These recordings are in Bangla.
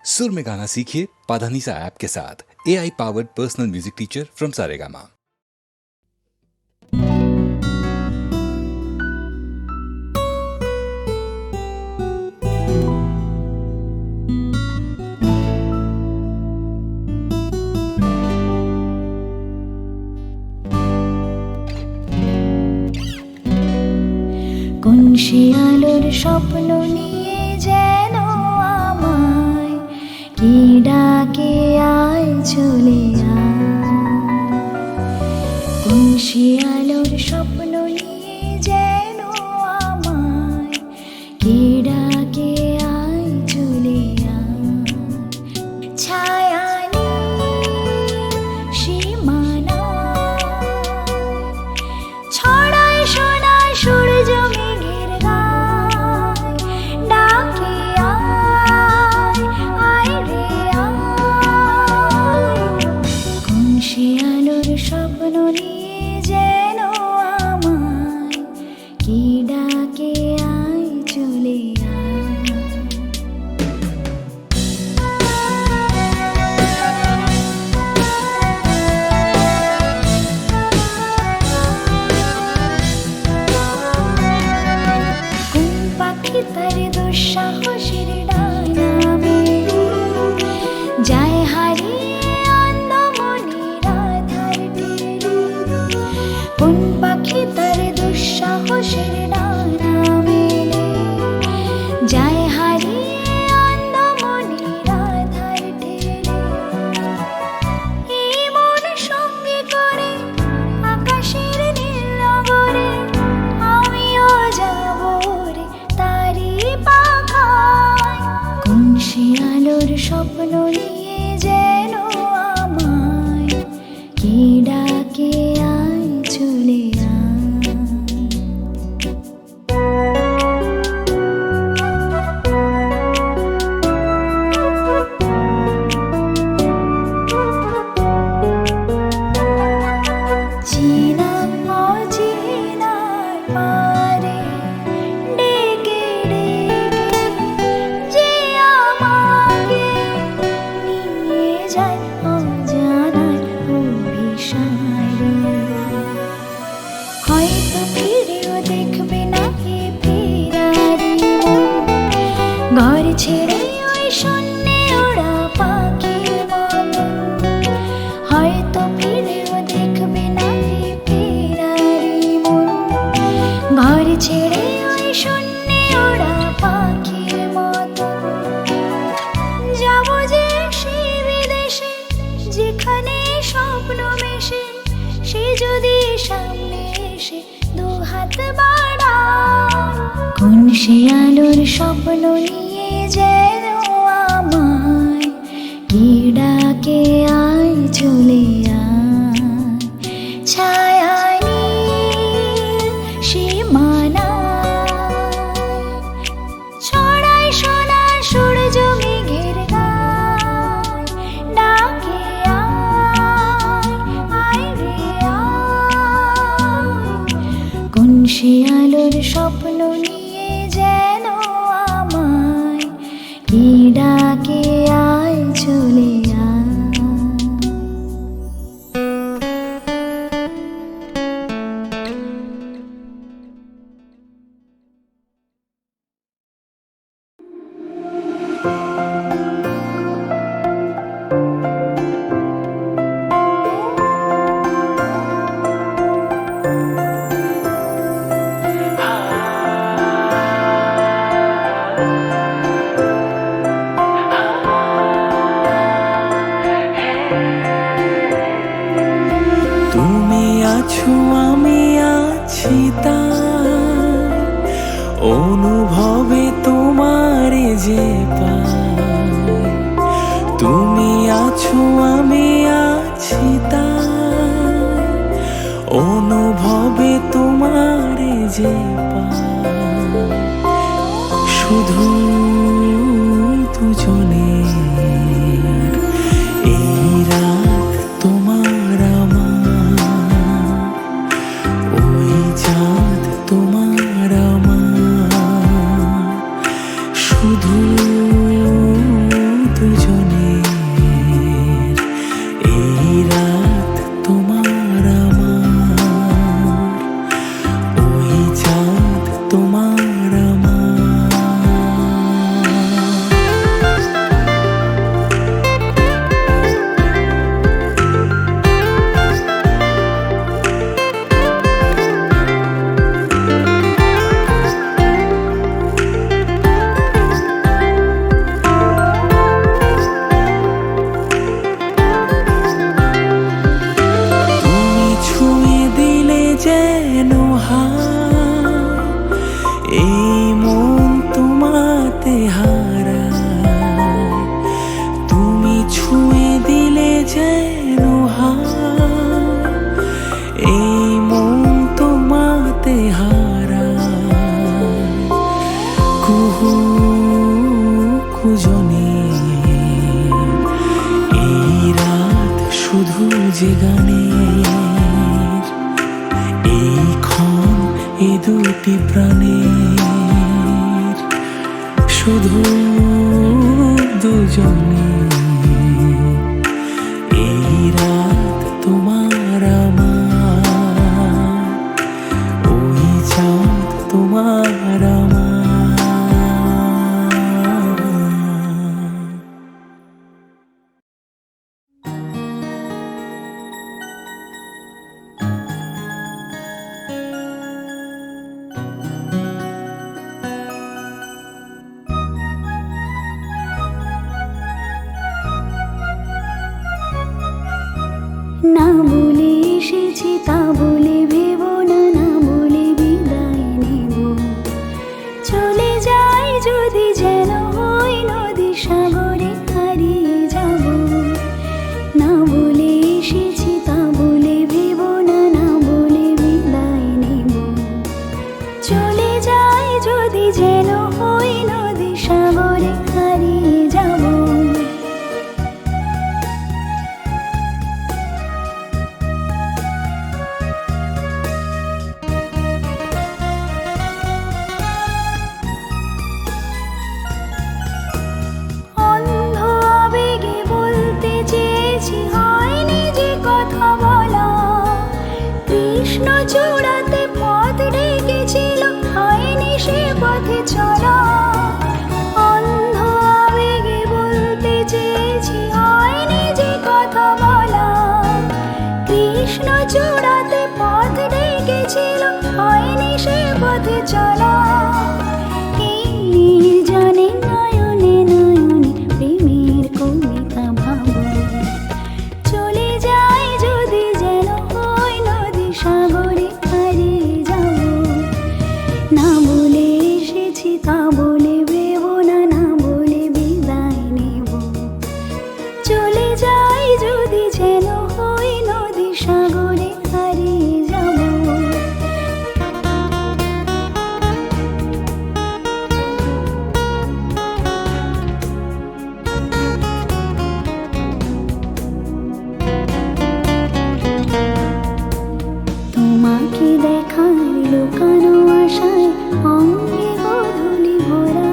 सुर में गाना सीखिए पाधानीसा ऐप के साथ। AI powered personal music teacher from Saregama. কোন শিয়ালোর স্বপ্ন নিয়ে যেন আমায় কি ডাকে আয় চলে আয়। কোন শিয়ালোর স্বপ্ন নিয়ে যেন আমায় কি ডাকে আয় চলে আয়। ছায়া সীমানা ছড়ায় সোনায় সূর্য মেঘের গায়, ডাকে আয় আয় রে আয়। কোন শিয়ালোর স্বপ্ন নিয়ে যেন আমায় কি ডাকে আয় চলে আয়। তার দুঃসাহসের ডানা মেলে যায় হারিয়ে অন্ধমনির আধার টেনে। কোন পাখি তার দুঃসাহসের ডানা মেলে যায় হারিয়ে অন্ধমনির আধার টেনে। এই মন সঙ্গে করে আকাশের নীল নগরে আমিও যাব রে তারি পাখায়। কোন শিয়ালোর স্বপ্ন নিয়ে যেন আমায় কি ডাকে আয় চলে আয়। চেনা অচেনার পারে ডেকে ডেকে যে আমাকে নিয়ে যায় অজানার অভিসারে। হয়তো ফিরেও দেখবে না এ ফেরারি মন, ঘর ছেড়ে ওই শূন্যে ওরা পাখির মতো। হয়তো ফিরেও দেখবে না এ ফেরারি মন, ঘর ছেড়ে ওই শূন্যে ওরা পাখির মতো। যাব যে সেই বিদেশে যেখানে স্বপ্ন মেশে, সে যদি সামনে এসে দু হাত বাড়ায়। কোন শিয়ালোর স্বপ্ন নিয়ে যেন আমায় কি ডাকে আয় চলে আয়। ছায়া সীমানা ছড়ায় সোনার সূর্য মেঘের গায়, ডাকে আয় আয় রে আয়। কোন শিয়ালোর স্বপ্ন নিয়ে যেন আমায় কি ডাকে আয় চলে আয়। তুমি আছো আমি আছি তার অনুভবে তোমারে যে পাই। তুমি আছো আমি আছি তার অনুভবে তোমারে যে পাই। শুধু দুজনে এই রাত তোমার আমার, ওই চাঁদ তোমার আমার। শুধু দুজনে যে গানের এই ক্ষণ এ দুটি প্রাণের শুধু দুজনে এই রাত তোমার আমার ওই চাঁদ তোমার আমার না বলে এসেছি তা বলে ভেবো না, না বলে বিদায় নেব। চলে যাই যদি যেন হই নদী সাগরে হারিয়ে যাব। না বলে এসেছি তা বলে ভেবো না, না বলে বিদায় নেব। চলে যাই যদি যেন হই নদী সাগরে হারিয়ে যাব। অন্ধ আবেগে বলতে চেয়েছি, হয়নি যে কথা বলা। কৃষ্ণ চূড়াতে পথ ডেকেছিল, হয়নি সে পথে চলা। অন্ধ আবেগে বলতে চেয়েছি, হয়নি যে কথা বলা। কৃষ্ণ চূড়াতে পথ ডেকেছিল, হয়নি সে পথে চলা। এই নির্জনে নয়নে নয়নে প্রেমের কবিতা ভাবো। চলে যাই যদি যেন হই নদী সাগরে হারিয়ে যাব। না বলে এসেছি তা বলে ভেবো না, না বলে বিদায় নেব। চলে যাই যদি যেন হই নদী সাগরে হারিয়ে যাব। তোমাকে দেখার লুকানো আশায় অঙ্গে গোধূলি ভরা।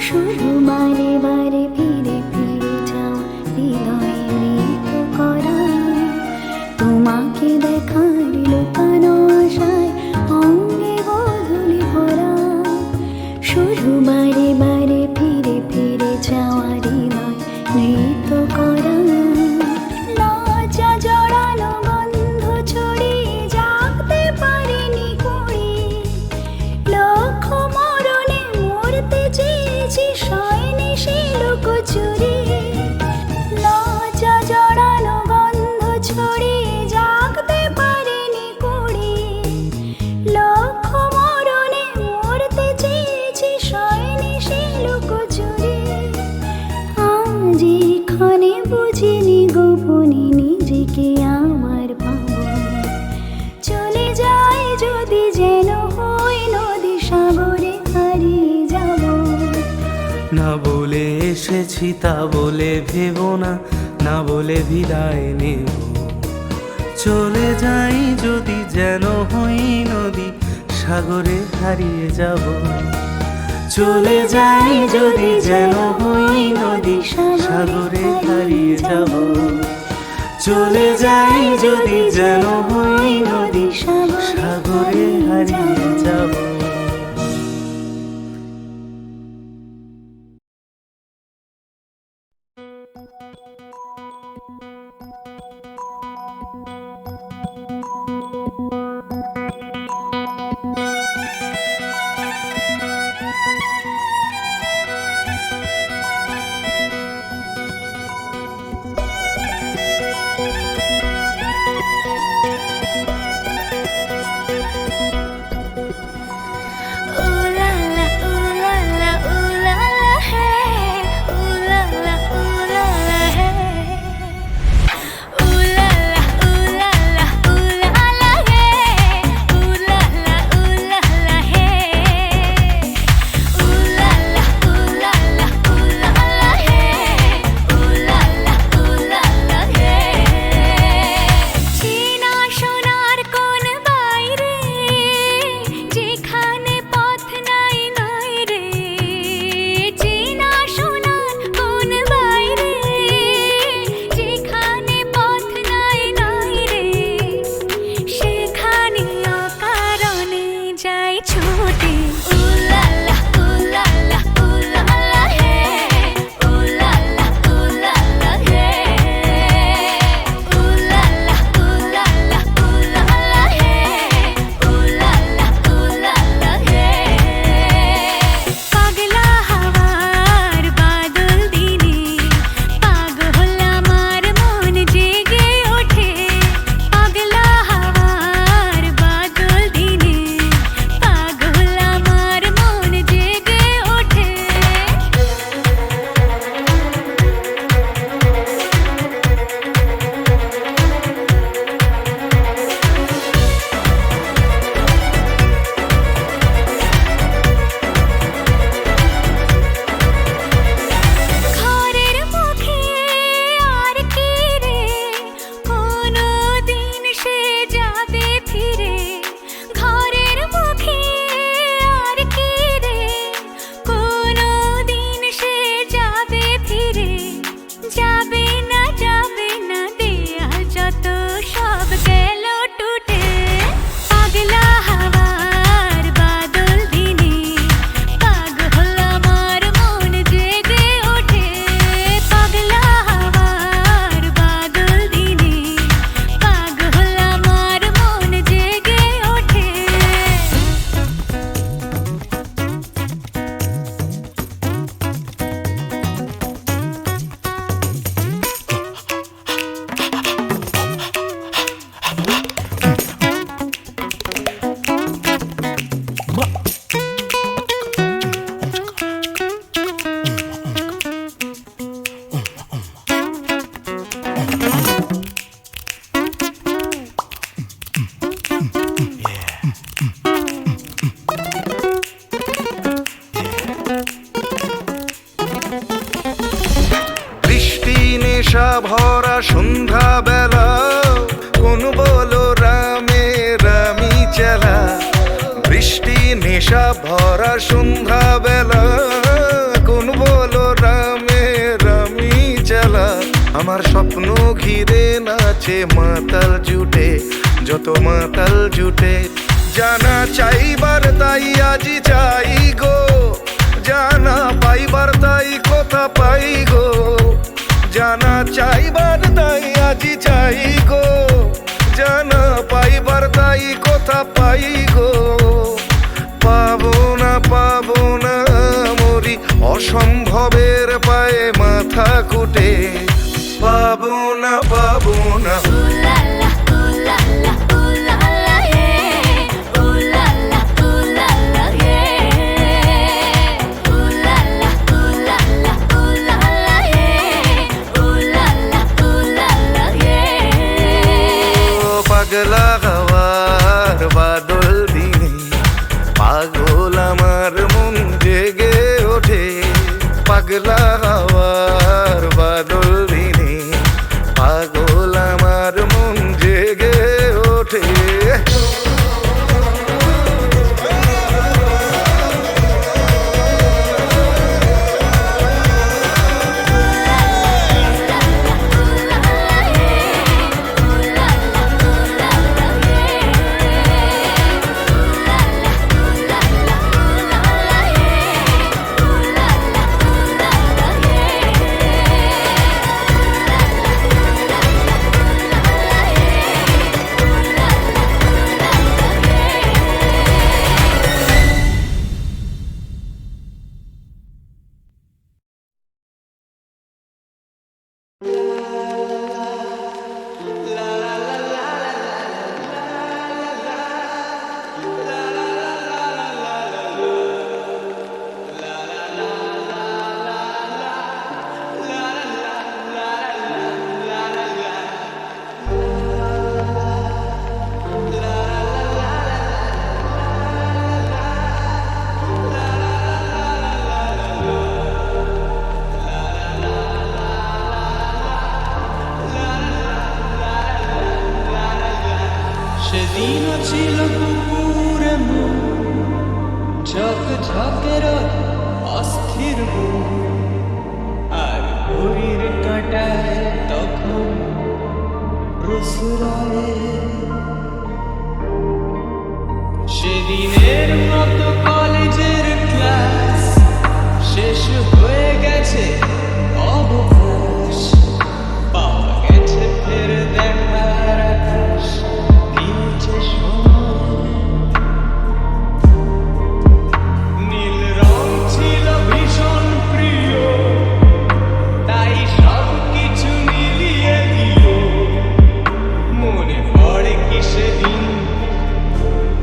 শুধু বারে বারে ফিরে ফিরে যাওয়া হৃদয়ে মৃত করা। তোমাকে দেখার লুকানো আশায় অঙ্গে গোধূলি ভরা। শুধু বারে বারে ফিরে ফিরে যাওয়া হৃদয় মৃত করা। লজ্জা জড়ানো গন্ধ ছড়িয়ে জাগতে পারিনি কুড়ি। লক্ষ মরণে মরতে চেয়েছি, সয়নি সে লুকোচুরি। লজ্জা জড়ানো গন্ধ ছড়িয়ে জাগতে পারিনি কুড়ি। লক্ষ মরণে মরতে চেয়েছি, সয়নি সে লুকোচুরি। আজ এখানে বুঝিনি গোপনে নিজেকে আমার পাবো। চলে যাই যদি যেন হই নদী সাগরে হারিয়ে যাব। না বলে এসেছি তা বলে ভেবো না, না বলে বিদায় নেব। চলে যাই যদি যেন হই নদী সাগরে হারিয়ে যাব। চলে যাই যদি যেন হই নদী সাগরে হারিয়ে যাব। চলে যাই যদি যেন হই নদী সাগরে হারিয়ে যাব। ভরা সন্ধ্যা বেলা, কোন বলো রামে রামি চেলা। বৃষ্টি নেশা ভরা সন্ধ্যা বেলা, কোন বলো রামে রামি চেলা। আমার স্বপ্ন ঘিরে নাচে মাতাল জুটে, যত মাতাল জুটে। জানা চাইবার তাই আজি চাই গো, জানা পাইবার তাই কথা পাই গো। জানা চাইবার তাই আজি চাই গো, জানা পাইবার তাই কথা পাই গো। পাবো না মরি অসম্ভবের পায়ে মাথা কুটে। পাবো না পাগলা হওয়ার বাদল দিনে পাগল আমার মন জেগে ওঠে। পাগলা হওয়ার বাদল দিনে পাগল আমার মন জেগে ওঠে। সেদিনও ছিল পুকুরে ঝকঝকের অস্থির আর ঘড়ির কাঁটায় তখন রসুরায়ে। সেদিনের মতো কলেজের ক্লাস শেষ হয়ে গেছে, অবকাশ পাওয়া গেছে ফের দেখার আকাশ। দিয়েছে সময়, নীল রং ছিল ভীষণ প্রিয়, তাই সব কিছু মিলিয়ে দিল। মনে পড়ে কি সেদিন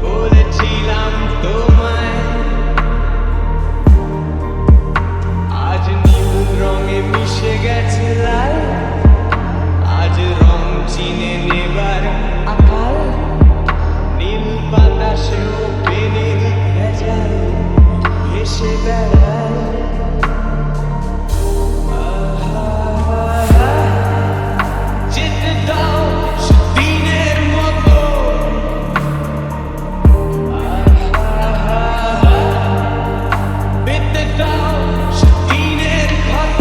বলেছিলাম তোমায়, আজ নীল রঙে মিশে গেছে লাল। আজ রং চিনে নেবার আকাল, নীল বাতাসেও পেনের ভেজাল ভেসে বেড়ায়। যেতে দাও সেদিনের মতো, পেতে দাও সেদিনের ক্ষত।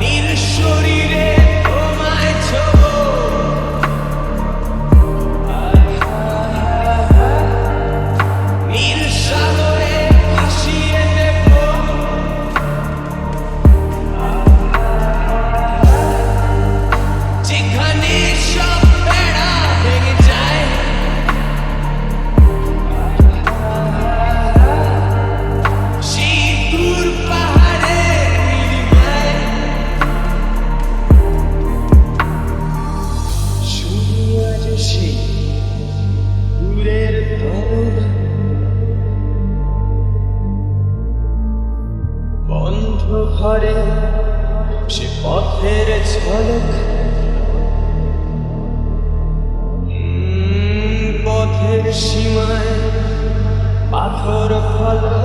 নীল শরীরে তোমায় ছোঁবো, নীল সাগরে ভাসিয়ে দেব। যেখানে সব বেড়া ভেঙে যায়, সেই দূর পাহাড়ের নীলিমায় শুধু আজ সেই দূরের তরঙ্গ, বন্ধ ঘরে সে পথের ঝলক। পথের সীমায় পাথর ফলক,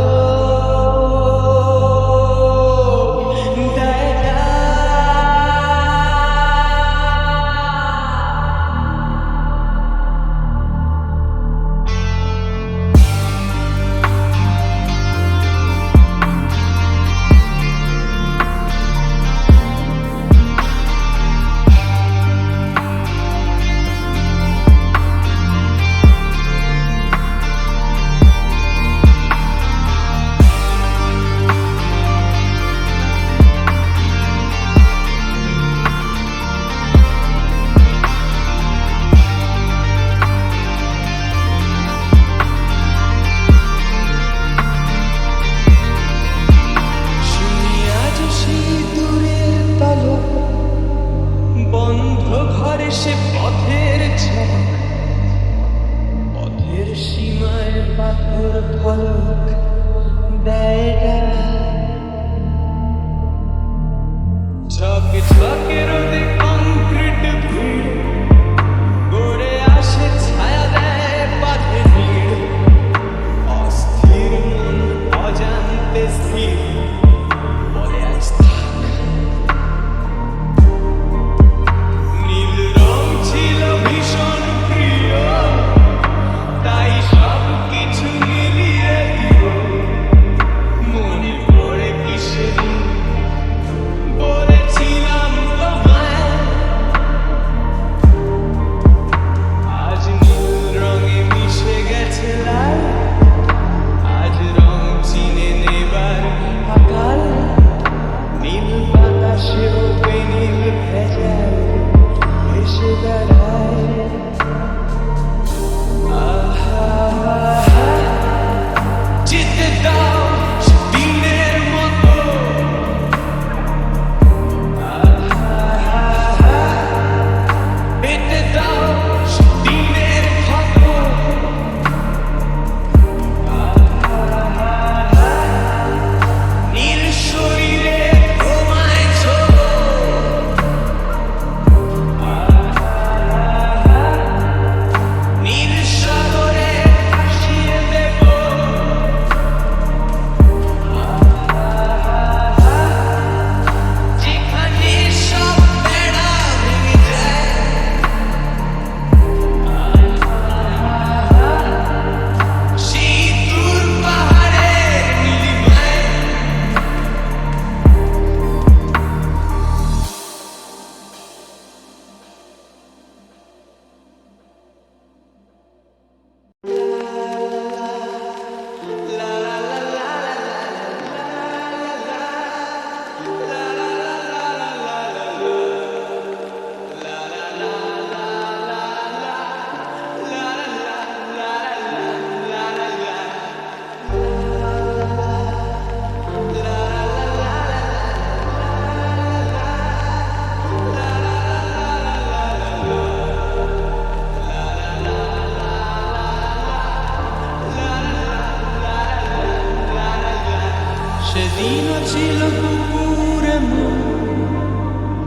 সেদিনও ছিল পুকুরে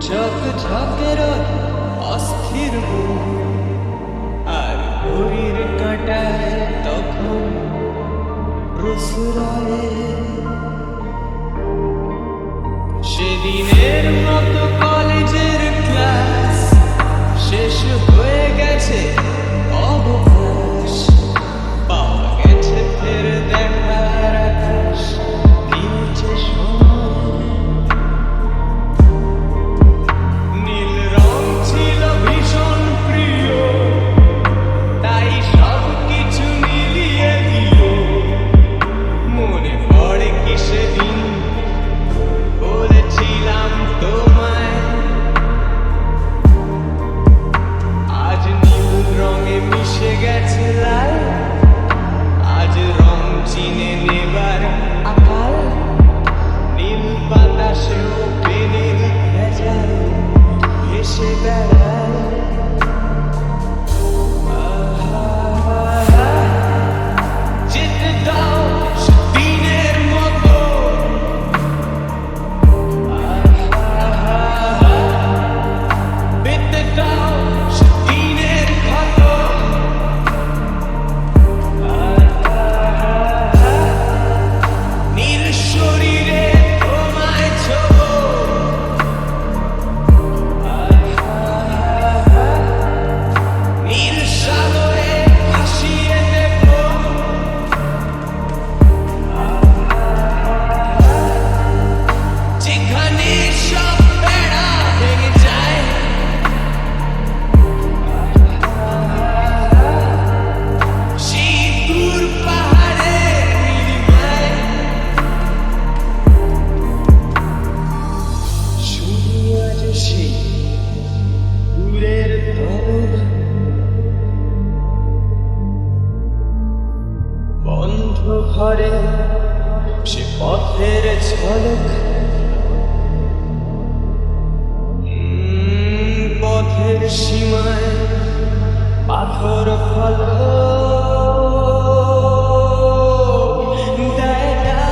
ঝকঝকের অস্থির বুক, আর ঘড়ির কাঁটায় তখন প্রসরায়ে। সেদিনের মতো কলেজের ক্লাস শেষ হয়ে গেছে, অবকাশ পাওয়া গেছে ফের দেখার আকাশ, দিয়েছে সময়। নীল রং ছিল ভীষণ প্রিয়, তাই সব কিছু মিলিয়ে দিল। মনে পড়ে কি সেদিন বলেছিলাম তোমায়, আজ নীল রঙে মিশে গেছে লাল, আজ রং চিনে নেবার আকাল। নীল বাতাসেও পেনের ভেজাল ভেসে বেড়ায়। যেতে দাও সেদিনের মতো, পেতে দাও সেদিনের ক্ষত। নীল শরীরে তোমায় ছোঁবো, নীল সাগরে ভাসিয়ে দেবো। যেখানে সব বেড়া ভেঙে যায়, সেই দূর পাহাড়ের নীলিমায় শুধু আজ সেই দূরের তরব, বন্ধ ঘরে সে পথের ঝলক। পথের সীমায় পাথর ফলক দেয় না।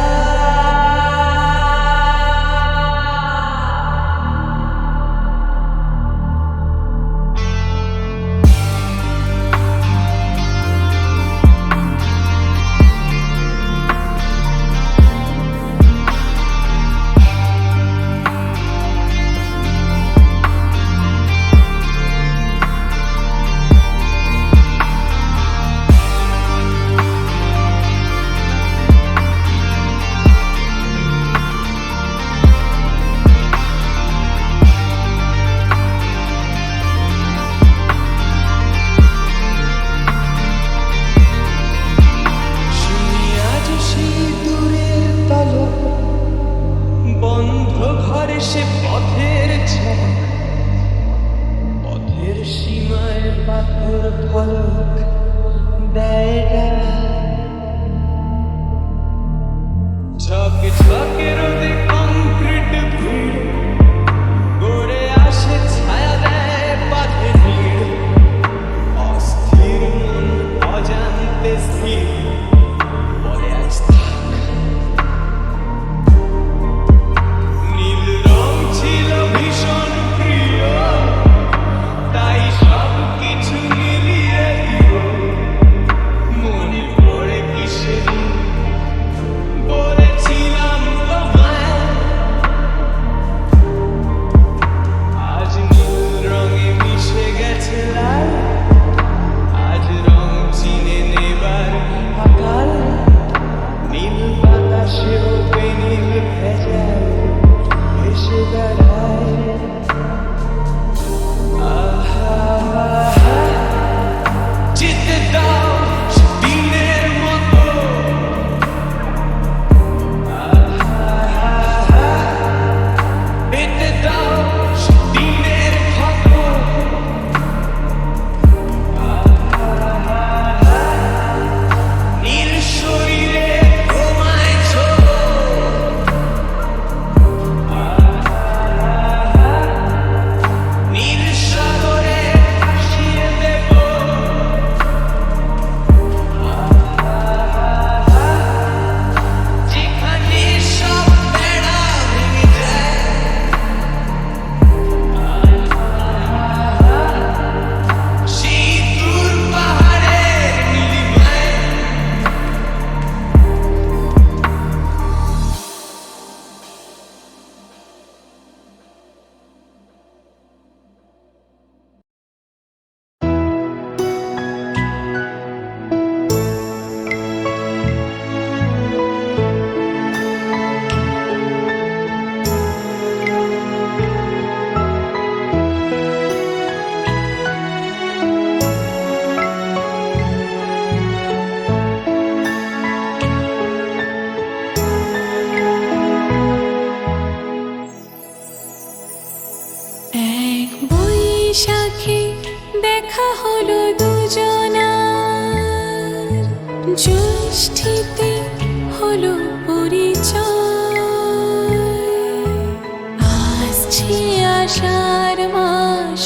আসছে আষাঢ় মাস,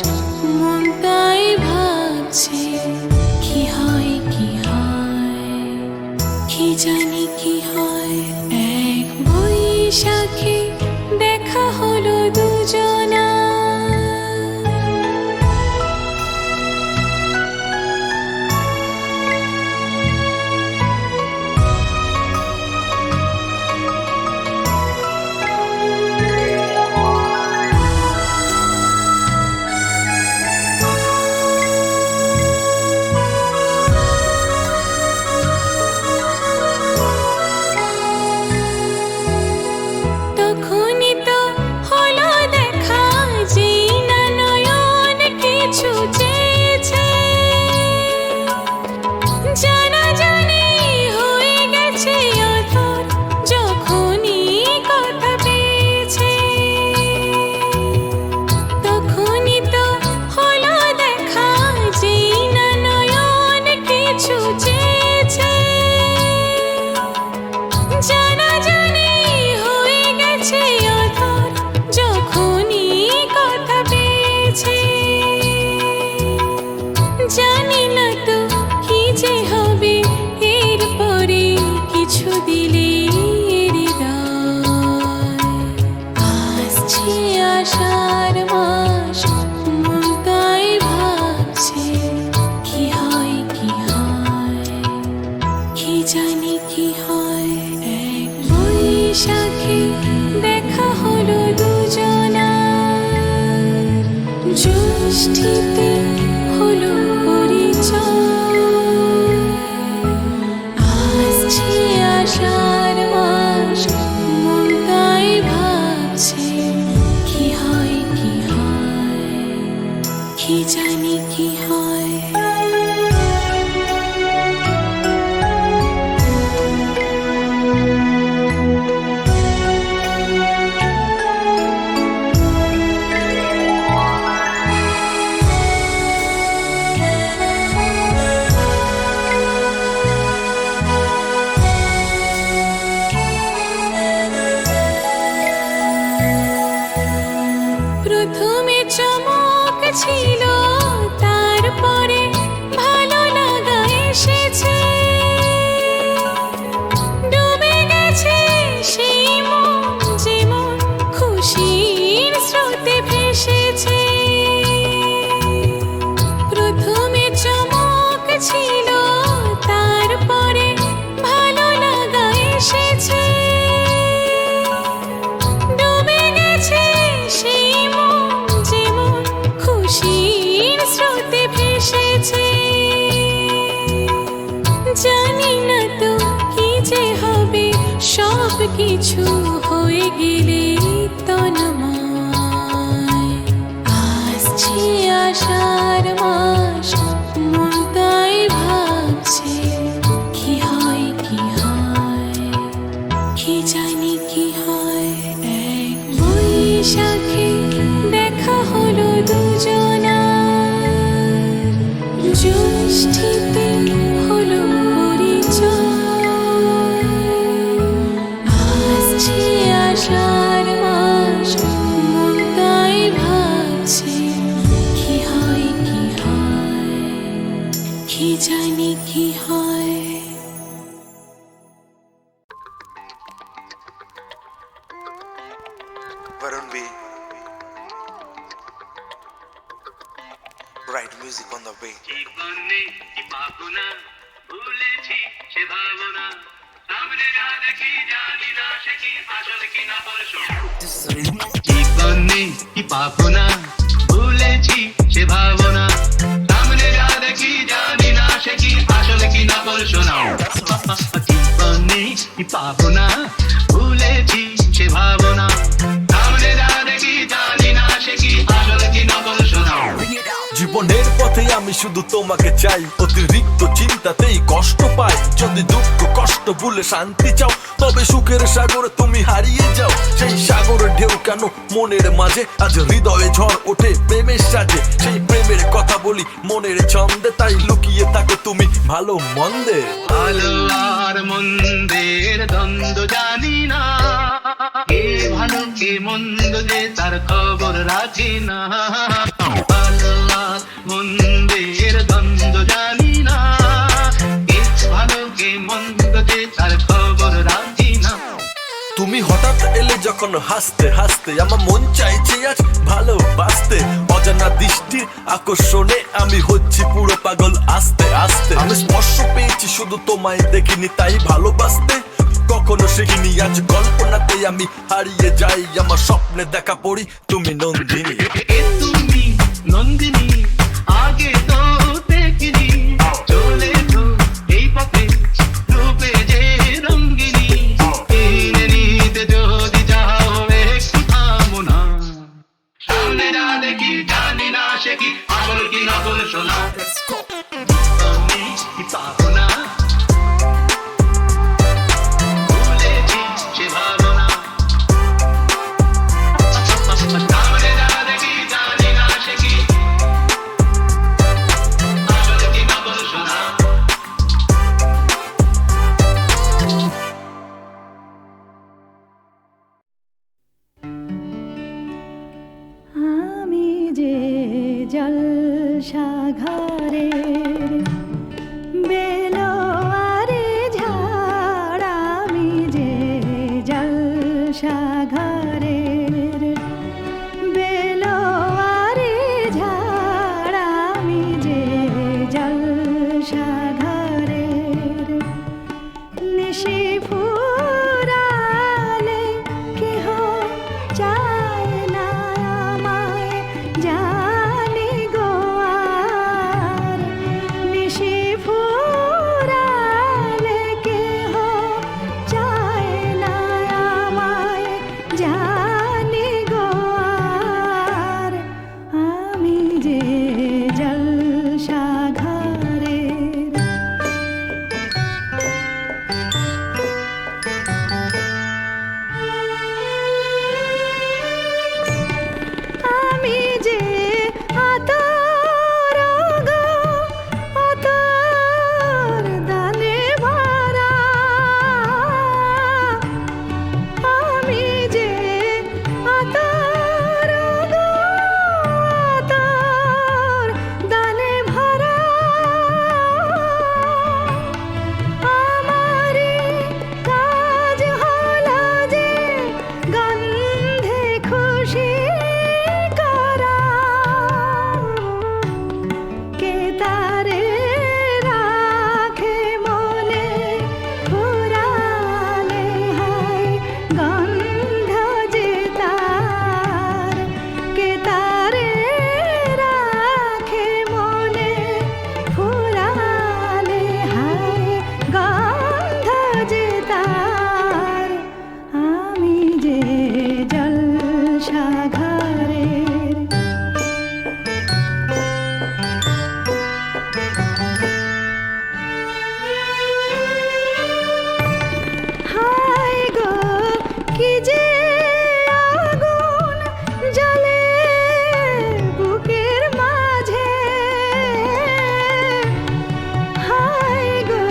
মন তাই ভাবছে কি হয় কি হয়, কি জানি কি হয়। এক বৈশাখে দেখা হলো দুজনা, তখনই তো হলো দেখা, যেই না নয়ন কিছু চেয়েছে, জানাজানি হয়ে গেছে অধর যখনই কথা পেয়েছে। তখনই তো হলো দেখা, যেই না নয়ন কিছু চেয়েছে, জানাজানি হয়ে গেছে অধর যখনই কথা পেয়েছে। জানি না তো কি যে হবে এরপরে, কিছু দিলে হৃদয়। আসছে আষাঢ় মাস, মন তাই ভাবছে কি হয় কি হয়, কি জানি কি হয়। এক বৈশাখে দেখা হলো দুজনা, জ্যৈষ্ঠীতে হলো পরিচয়। আসছে আষাঢ় মাস, মন তাই ভাবছে কি হয় কি হয়, কি জানি কি হয়। প্রথমে চমক ছিল, তারপরে ভালো লাগা এসেছে। ডুবে গেছে সেই মন, যেমন খুশির স্রোতে ভেসেছে। প্রথমে চমক ছিল, তারপরে ভালো লাগা এসেছে। ডুবে গেছে সেই মন, যেমন খুশির স্রোতে ভেসেছে। জানি না তো কি যে হবে, সব কিছু হয়ে গেলে তন্ময়। আসছে আষাঢ় মাস, মন তাই ভাবছে কি হয় কি হয়, কি জানি কি হয়। এক বৈশাখে দেখা হলো দুজনা, জ্যৈষ্ঠীতে হলো পরিচয়। আসছে আষাঢ় মাস, মন তাই ভাবছে কি হয় কি হয়, কি জানি কি হয়। Varun B. Write music on the way. জীবনে কি পাবো না, ভুলেছি সে ভাবনা, সামনে যা দেখি জানি না সে কি আসল কি না পরশু। জীবনে কি পাবো না, ভুলেছি সে ভাবনা, সামনে যা দেখি জানি না সে কি আসল কি না পরশু। জীবনে কি পাবো না, ভুলেছি সে ভাবনা, সামনে যা দেখি জানি না সে কি আসল কি না পরশু। জীবনের পথে আমি শুধু তোমাকে চাই, অতিরিক্ত চিন্তাতেই কষ্ট পাই। যদি দুঃখ কষ্ট ভুলে শান্তি চাও, তবে সুখের সাগরে তুমি হারিয়ে যাও। সেই সাগরের ঢেউ কেন মনের মাঝে আজ হৃদয়ে ঝড় ওঠে প্রেমের সাজে সেই প্রেমের কথা বলি মনের ছন্দে তাই লুকিয়ে থাকো তুমি ভালো মন্দে ভালো আর মন্দের দ্বন্দ্ব জানি না, কে ভালো কে মন্দ যে তার খবর রাখি না। ভালো আর মন্দের দ্বন্দ্ব জানি না, কে ভালো কে মন্দ যে তার খবর রাখি না। তুমি হঠাৎ এলে যখন হাসতে হাসতে আমার মন চাইছে আজ ভালোবাসতে অজানা দৃষ্টির আকর্ষণে আমি হচ্ছি পুরো পাগল আস্তে আস্তে আমি স্পর্শ পেয়েছি শুধু তোমায় দেখিনি তাই ভালোবাসতে কখনো শিখিনি আজ কল্পনাতে আমি হারিয়ে যাই আমার স্বপ্নে দেখা পড়ি তুমি নন্দিনী এ তুমি নন্দিনী আগে তো দেখিনি, চলেছো এই পথে রূপে যে রঙ্গিনী। কিনে নিতে যদি যাও একটু থামো না, সামনে যা দেখি জানি না সে কি আসল কি নকল সোনা। আমি কি পাবো না, ভুলেছি সে ভাবনা। সামনে যা দেখি জানি না সে কি আসল কি নকল সোনা। আমি যে জলসাঘরের বেলোয়ারে ঝাড়, আমি যে জলসাঘরের বেলোয়ারে ঝাড়, আমি যে জলসাঘরের নিশি ফুরালে কেহ চায় না আমায় জানি গো আর। নিশি ফুরালে কেহ চায় না আমায় জানি গো আর। আমি যে জলসাঘরের আমি যে আতর গো আতর দানে ভরা, আমি যে আতর গো আতর দানে ভরা। আমারি কাজ হলো যে গন্ধে খুশি করা, কে তারে রাখে মনে ফুরালে হায় গন্ধ যে তার। কে তারে রাখে মনে ফুরালে হায় গন্ধ যে তার। আমি যে জলসাঘরের হায় গো কি যে আগুন জ্বলে বুকের মাঝে, হায় গো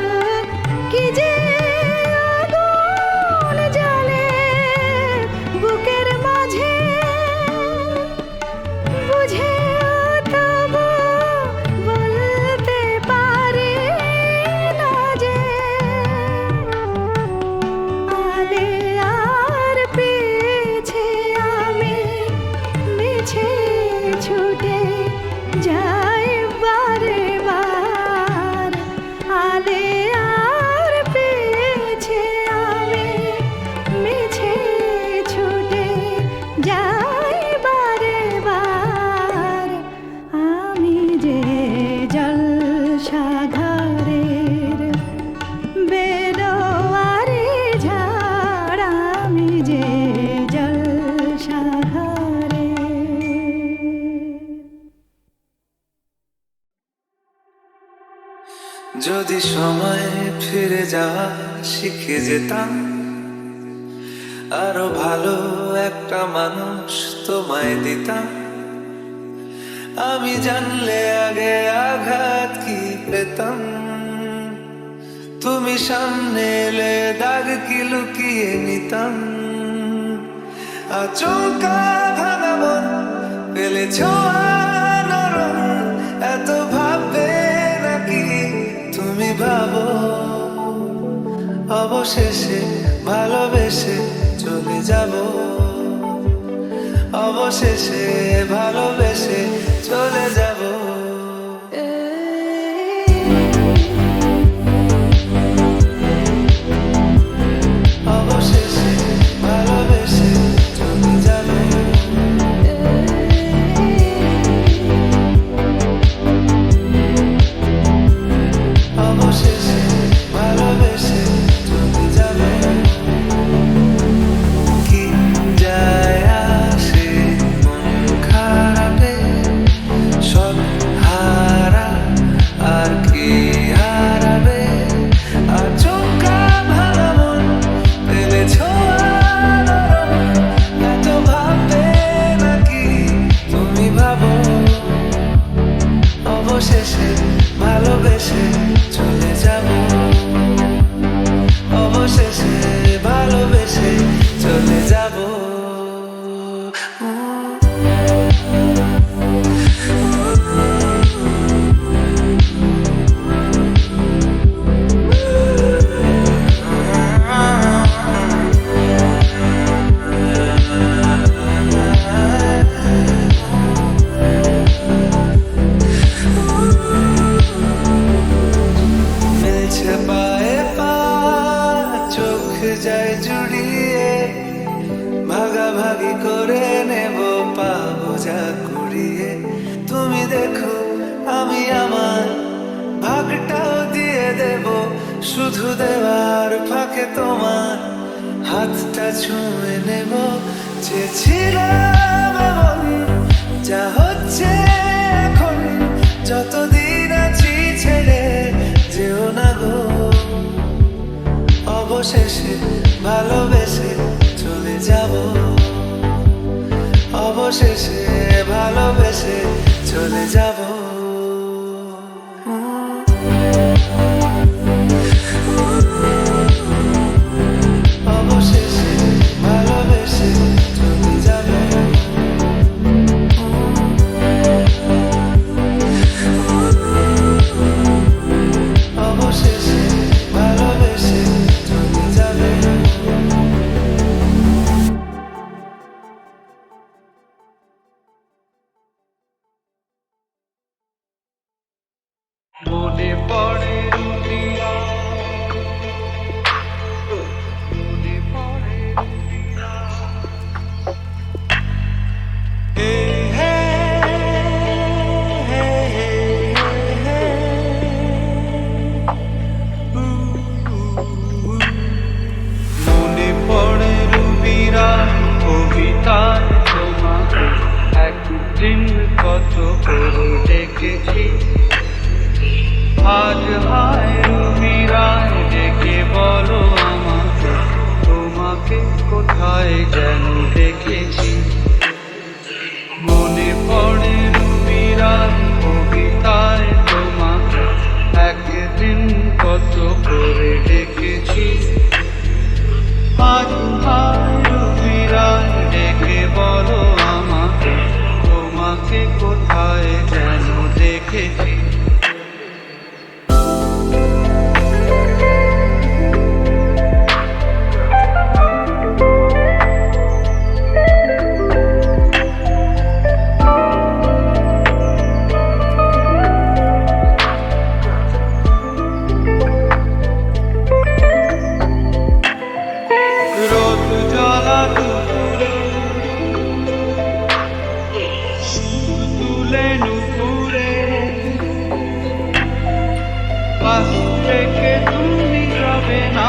কি যে আগুন জ্বলে বুকের মাঝে। বুঝেও তবু বলতে পারি না যে আলে আর পেছে আমি মিছে ছুটে যাই বারে বার। আলে আর পেছে আমি মিছে ছুটে যাই বারে বার। আমি যে জলসাঘরের বেলোয়ারে ঝাড়, আমি যে জলসাঘরের। যদি সময় ফিরে যাওয়া শিখে যেতাম, আরো ভালো একটা মানুষ তোমায় দিতাম, আমি জানলে আগে আঘাত কি পেতাম। তুমি সামনে এলে দাগ কি লুকিয়ে নিতাম, আচমকা ভাঙা মন পেলে ছোঁয়া নরম, এত ভাববে নাকি তুমি ভাবো, অবশেষে ভালোবেসে চলে যাব, অবশেষে ভালোবেসে চলে যাব। অবশেষে ভালোবেসে চলে যাব। অবশেষে ভালোবেসে চলে যাব। কি যায় আসে মন খারাপে, সব হারা আর কি হারাবে, আর চোখা ভাঙা মন পেলে ছোঁয়া নরম, এত ভাববে নাকি তুমি ভাবো, অবশেষে ভালোবেসে চলে যাব, অবশেষে ভালোবেসে চলে যাব। মিলছে পায়ে পা, চোখ যায় জুড়িয়ে, ভাগাভাগি করে নেব পাবো যা কুড়িয়ে। তুমি দেখো আমি আমার ভাগটাও দিয়ে দেব, শুধু দেওয়ার ফাঁকে তোমার হাতটা ছুঁয়ে নেব। চেয়েছিলাম এমন, যা হচ্ছে এখন, যতদিন আছি ছেড়ে যেও না গো, অবশেষে ভালোবেসে চলে যাব, অবশেষে ভালোবেসে চলে যাব। অবশেষে ভালোবেসে চলে যাব। অবশেষে ভালোবেসে চলে যাব। মনে পড়ে রুবিয়া, মনে পড়ে রুবিয়া, হে হে হে হে হে, মনে পড়ে রুবিরা কবিতায় তোমাকে একদিন কত করে ডেকেছি, আজ হায় রুবিরায় ডেকে বলো আমাকে, তোমাকে কোথায় যেন দেখেছি। মনে পড়ে রুবিরায় কবিতায় তোমাকে একদিন কত করে ডেকেছি, আজ হায় রুবিরায় ডেকে বলো আমাকে, তোমাকে কোথায় যেন দেখেছি। রোদ জ্বলা দুপুরে, সুর তুলে নুপুরে, পাশ থেকে তুমি যাবে না,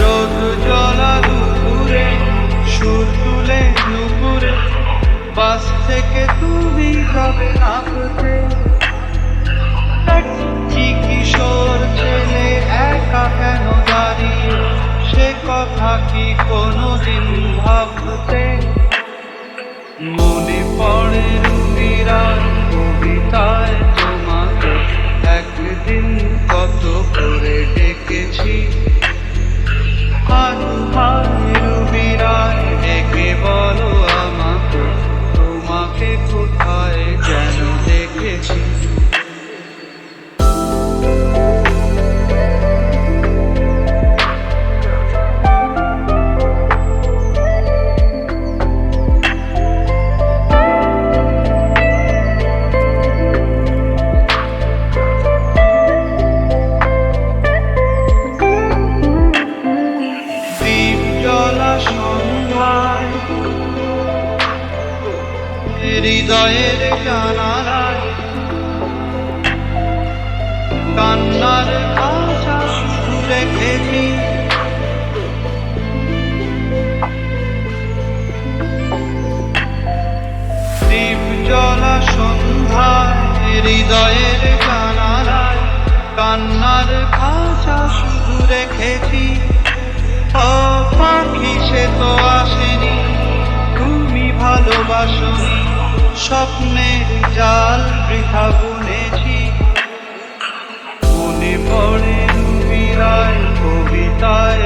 রোদ জ্বলা দুপুরে, সুর তুলে নুপুরে, পাশ থেকে তুমি যাবে না। কোনোদিন ভাবতে মনে পড়ে রুবিরার কবিতায় তোমাকে একদিন কত করে ডেকেছি আর রুবিরায় ডেকে বলো আমাকে তোমাকে কোথায় যেন দেখেছি হৃদয়ের জানালায় কান্নার আশা শুধু রেখেছি দীপ জ্বলা সন্ধ্যায় হৃদয়ের জানালায় কান্নার খাঁচা শুধু রেখেছি ও পাখি সে তো আসেনি তুমি ভালোবাসনি স্বপ্নের জাল বৃথা বুনেছি মনে পড়ে রুবিরায় কবিতায়